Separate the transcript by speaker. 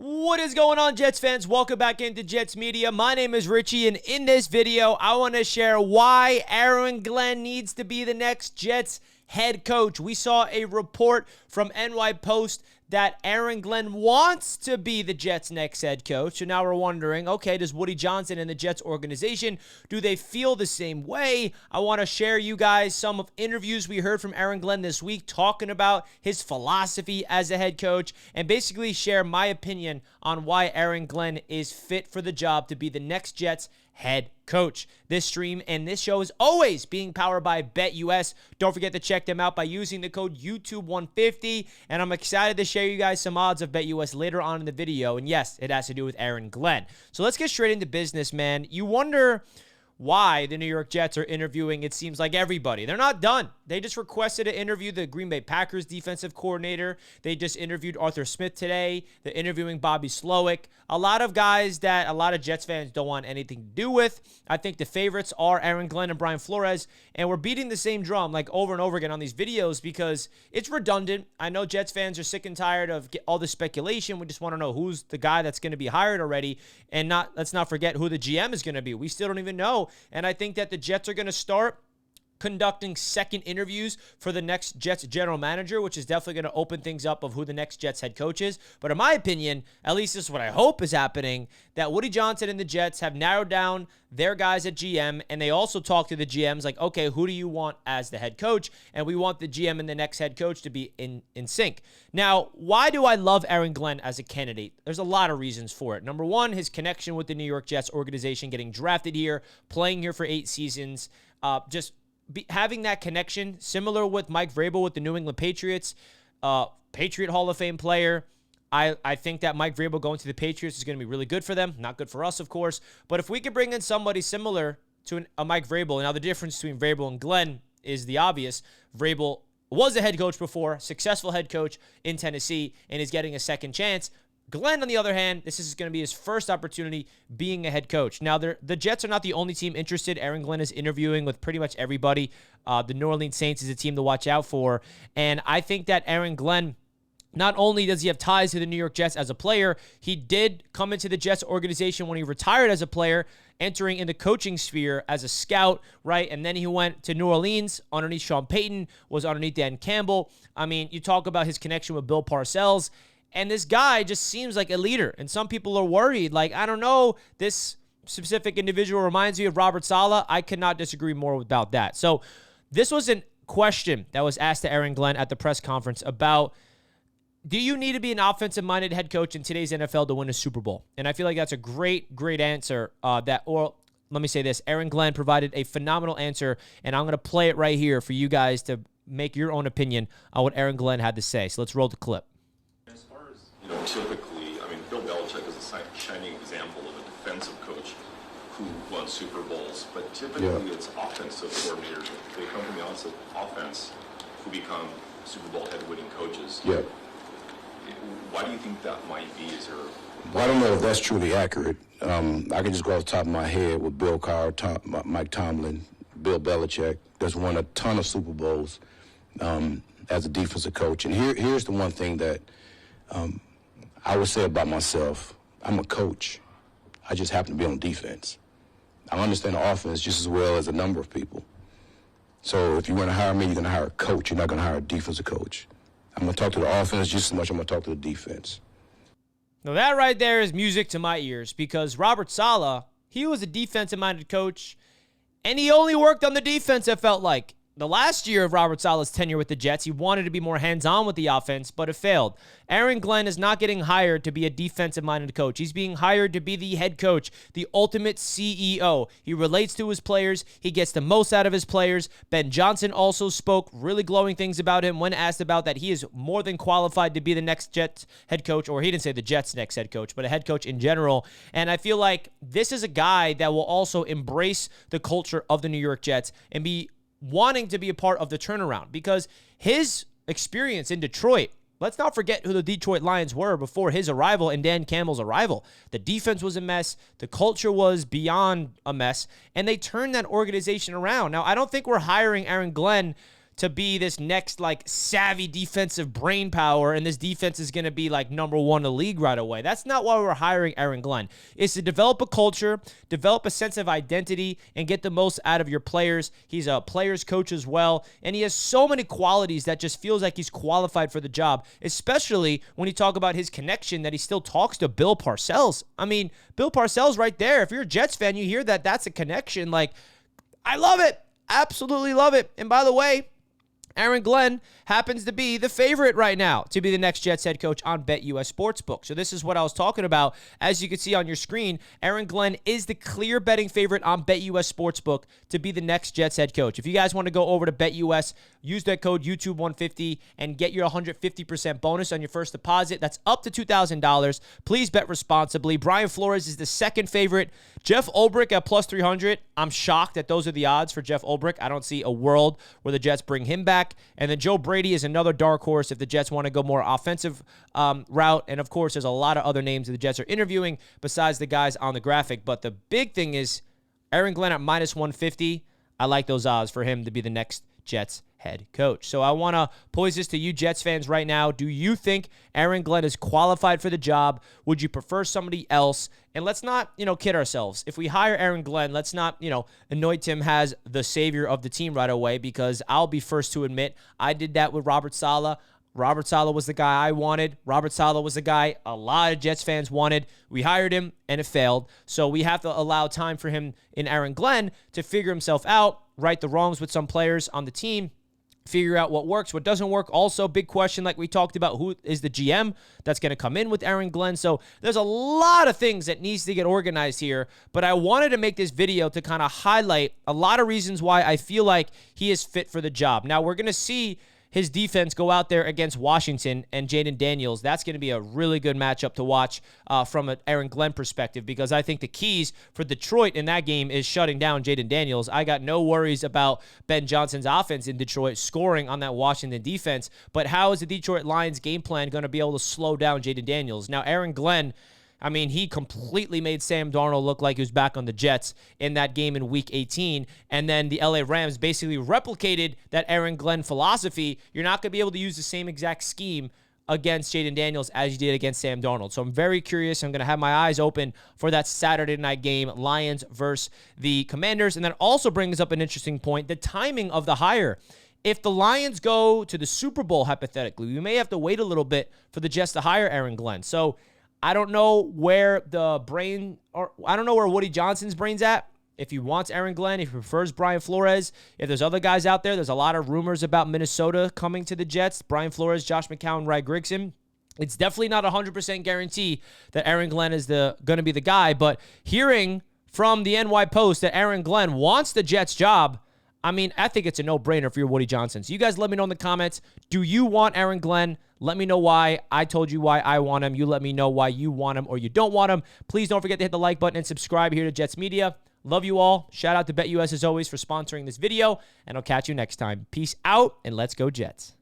Speaker 1: What is going on, Jets fans? Welcome back into Jets Media. My name is Richie, and in this video, I want to share why Aaron Glenn needs to be the next Jets head coach. We saw a report from NY Post that Aaron Glenn wants to be the Jets' next head coach. So now we're wondering, okay, does Woody Johnson and the Jets organization, do they feel the same way? I want to share you guys some of interviews we heard from Aaron Glenn this week talking about his philosophy as a head coach and basically share my opinion on why Aaron Glenn is fit for the job to be the next Jets head coach. This stream and this show is always being powered by BetUS. Don't forget to check them out by using the code YouTube150. And I'm excited to share you guys some odds of BetUS later on in the video. And yes, it has to do with Aaron Glenn. So let's get straight into business, man. You wonder why the New York Jets are interviewing, it seems like, everybody. They're not done. They just requested to interview the Green Bay Packers defensive coordinator. They just interviewed Arthur Smith today. They're interviewing Bobby Slowick. A lot of guys that a lot of Jets fans don't want anything to do with. I think the favorites are Aaron Glenn and Brian Flores, and we're beating the same drum like over and over again on these videos because it's redundant. I know Jets fans are sick and tired of all the speculation. We just want to know who's the guy that's going to be hired already, and let's not forget who the GM is going to be. We still don't even know. And I think that the Jets are going to start conducting second interviews for the next Jets general manager, which is definitely going to open things up of who the next Jets head coach is. But in my opinion, at least this is what I hope is happening, that Woody Johnson and the Jets have narrowed down their guys at GM, and they also talk to the GMs like, okay, who do you want as the head coach? And we want the GM and the next head coach to be in sync. Now, why do I love Aaron Glenn as a candidate? There's a lot of reasons for it. Number one, his connection with the New York Jets organization, getting drafted here, playing here for 8 seasons, having that connection, similar with Mike Vrabel with the New England Patriots, Patriot Hall of Fame player. I think that Mike Vrabel going to the Patriots is going to be really good for them. Not good for us, of course. But if we could bring in somebody similar to a Mike Vrabel, now the difference between Vrabel and Glenn is the obvious. Vrabel was a head coach before, successful head coach in Tennessee, and is getting a second chance. Glenn, on the other hand, this is going to be his first opportunity being a head coach. Now, the Jets are not the only team interested. Aaron Glenn is interviewing with pretty much everybody. The New Orleans Saints is a team to watch out for. And I think that Aaron Glenn, not only does he have ties to the New York Jets as a player, he did come into the Jets organization when he retired as a player, entering in the coaching sphere as a scout, right? And then he went to New Orleans underneath Sean Payton, was underneath Dan Campbell. I mean, you talk about his connection with Bill Parcells. And this guy just seems like a leader. And some people are worried. Like, I don't know, this specific individual reminds me of Robert Saleh. I cannot disagree more about that. So this was a question that was asked to Aaron Glenn at the press conference about, do you need to be an offensive-minded head coach in today's NFL to win a Super Bowl? And I feel like that's a great answer or let me say this. Aaron Glenn provided a phenomenal answer, and I'm going to play it right here for you guys to make your own opinion on what Aaron Glenn had to say. So let's roll the clip.
Speaker 2: Typically, I mean, Bill Belichick is a shining example of a defensive coach who won Super Bowls, but typically it's offensive coordinators. They come from the offense who become Super Bowl head-winning coaches.
Speaker 3: Yeah.
Speaker 2: Why do you think that might be? Is there?
Speaker 3: Well, I don't know if that's truly accurate. I can just go off the top of my head with Bill Carr, Mike Tomlin, Bill Belichick. That's won a ton of Super Bowls as a defensive coach. And here's the one thing that I would say about myself. I'm a coach. I just happen to be on defense. I understand the offense just as well as a number of people. So if you want to hire me, you're going to hire a coach. You're not going to hire a defensive coach. I'm going to talk to the offense just as much as I'm going to talk to the defense.
Speaker 1: Now that right there is music to my ears because Robert Saleh, he was a defensive-minded coach, and he only worked on the defense, it felt like. The last year of Robert Saleh's tenure with the Jets, he wanted to be more hands-on with the offense, but it failed. Aaron Glenn is not getting hired to be a defensive-minded coach. He's being hired to be the head coach, the ultimate CEO. He relates to his players. He gets the most out of his players. Ben Johnson also spoke really glowing things about him when asked about that he is more than qualified to be the next Jets head coach, or he didn't say the Jets' next head coach, but a head coach in general. And I feel like this is a guy that will also embrace the culture of the New York Jets and be wanting to be a part of the turnaround because his experience in Detroit, let's not forget who the Detroit Lions were before his arrival and Dan Campbell's arrival. The defense was a mess. The culture was beyond a mess, and they turned that organization around. Now, I don't think we're hiring Aaron Glenn to be this next like savvy defensive brain power, and this defense is going to be like number one in the league right away. That's not why we're hiring Aaron Glenn. It's to develop a culture, develop a sense of identity, and get the most out of your players. He's a player's coach as well, and he has so many qualities that just feels like he's qualified for the job, especially when you talk about his connection that he still talks to Bill Parcells. I mean, Bill Parcells right there. If you're a Jets fan, you hear that that's a connection. Like, I love it. Absolutely love it. And by the way, Aaron Glenn happens to be the favorite right now to be the next Jets head coach on BetUS Sportsbook. So this is what I was talking about. As you can see on your screen, Aaron Glenn is the clear betting favorite on BetUS Sportsbook to be the next Jets head coach. If you guys want to go over to BetUS, use that code YouTube150 and get your 150% bonus on your first deposit. That's up to $2,000. Please bet responsibly. Brian Flores is the second favorite. Jeff Ulbrich at plus 300. I'm shocked that those are the odds for Jeff Ulbrich. I don't see a world where the Jets bring him back. And then Joe Brady is another dark horse if the Jets want to go more offensive route. And, of course, there's a lot of other names that the Jets are interviewing besides the guys on the graphic. But the big thing is Aaron Glenn at minus 150. I like those odds for him to be the next Jets head coach. So I want to pose this to you Jets fans right now. Do you think Aaron Glenn is qualified for the job? Would you prefer somebody else? And let's not, kid ourselves. If we hire Aaron Glenn, let's not, anoint him as the savior of the team right away, because I'll be first to admit I did that with Robert Saleh. Robert Saleh was the guy I wanted. Robert Saleh was the guy a lot of Jets fans wanted. We hired him, and it failed. So we have to allow time for him in Aaron Glenn to figure himself out, right the wrongs with some players on the team, figure out what works, what doesn't work. Also, big question, like we talked about, who is the GM that's going to come in with Aaron Glenn? So there's a lot of things that needs to get organized here, but I wanted to make this video to kind of highlight a lot of reasons why I feel like he is fit for the job. Now, we're going to see his defense go out there against Washington and Jaden Daniels. That's going to be a really good matchup to watch from an Aaron Glenn perspective, because I think the keys for Detroit in that game is shutting down Jaden Daniels. I got no worries about Ben Johnson's offense in Detroit scoring on that Washington defense, but how is the Detroit Lions game plan going to be able to slow down Jaden Daniels? Now, Aaron Glenn, he completely made Sam Darnold look like he was back on the Jets in that game in Week 18, and then the LA Rams basically replicated that Aaron Glenn philosophy. You're not going to be able to use the same exact scheme against Jaden Daniels as you did against Sam Darnold. So I'm very curious. I'm going to have my eyes open for that Saturday night game, Lions versus the Commanders. And that also brings up an interesting point, the timing of the hire. If the Lions go to the Super Bowl, hypothetically, we may have to wait a little bit for the Jets to hire Aaron Glenn. So I don't know where I don't know where Woody Johnson's brain's at. If he wants Aaron Glenn, if he prefers Brian Flores, if there's other guys out there, there's a lot of rumors about Minnesota coming to the Jets. Brian Flores, Josh McCown, Ray Grigson. It's definitely not a 100% guarantee that Aaron Glenn is going to be the guy, but hearing from the NY Post that Aaron Glenn wants the Jets job, I think it's a no-brainer for your Woody Johnson. So you guys let me know in the comments, do you want Aaron Glenn? Let me know why. I told you why I want him. You let me know why you want him or you don't want him. Please don't forget to hit the like button and subscribe here to Jets Media. Love you all. Shout out to BetUS as always for sponsoring this video, and I'll catch you next time. Peace out, and let's go Jets.